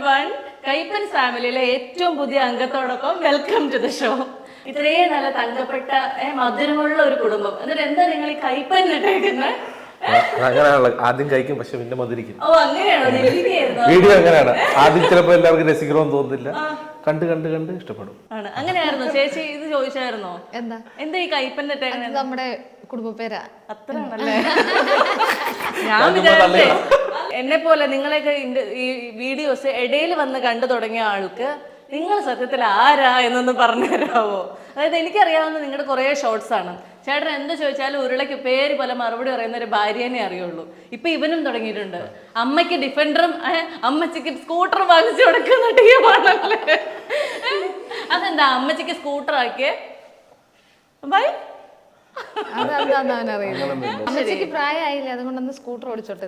Everyone, കൈപ്പൻസ് ഫാമിലിയിലെ ഏറ്റവും പുതിയ അംഗത്തോടൊപ്പം വെൽക്കം ടു ദ ഷോ. ഇത്രയും നല്ല തങ്കപ്പെട്ട മധുരമുള്ള ഒരു കുടുംബം. എന്നിട്ട് എന്താ നിങ്ങൾ ഈ കൈപ്പന്നിട്ടേക്കുന്നത്? അങ്ങനെയാണല്ലോ, ആദ്യം കഴിക്കും പക്ഷെ പിന്നെ മധുരിക്കും. ഓ അങ്ങനെയാണോ? വീഡിയോ അങ്ങനെയാണ്. ആദ്യം ചിലപ്പോൾ എല്ലാവർക്കും രസിക്കണമെന്ന് തോന്നുന്നില്ല, കണ്ട് കണ്ട് കണ്ട് ഇഷ്ടപ്പെടും. ആണ് അങ്ങനെയായിരുന്നു. ചേച്ചി ഇത് ചോദിച്ചായിരുന്നോ? എന്താ ഈ കൈപ്പന്നിട്ടേക്കുന്നത്? നമ്മുടെ കുടുംബ പേരാ. അത്രയാണല്ലേ? ഞാൻ വിചാരിച്ചേ എന്നെ പോലെ നിങ്ങളെയൊക്കെ ഈ വീഡിയോസ് ഇടയിൽ വന്ന് കണ്ടു തുടങ്ങിയ ആൾക്ക് നിങ്ങൾ സത്യത്തിൽ ആരാ എന്നൊന്ന് പറഞ്ഞു തരാമോ? അതായത് എനിക്കറിയാവുന്ന നിങ്ങളുടെ കുറേ ഷോർട്സ് ആണ്. ചേട്ടൻ എന്ത് ചോദിച്ചാലും ഉരുളയ്ക്ക് പേര് പോലെ മറുപടി പറയുന്ന ഒരു ഭാര്യനെ അറിയുള്ളൂ. ഇപ്പൊ ഇവനും തുടങ്ങിയിട്ടുണ്ട്. അമ്മയ്ക്ക് ഡിഫൻഡറും അമ്മച്ചിക്ക് സ്കൂട്ടറും വാങ്ങിച്ചു കൊടുക്കുന്ന ടീമാണല്ലേ? അതെന്താ അമ്മച്ചിക്ക് സ്കൂട്ടർ ആക്കിയേ? ബൈ അതെന്താന്ന് അവനറിയില്ല. അമ്മച്ചിക്ക് പ്രായമായില്ലേ, അതുകൊണ്ടൊന്ന് സ്കൂട്ടർ ഓടിച്ചോട്ടെ.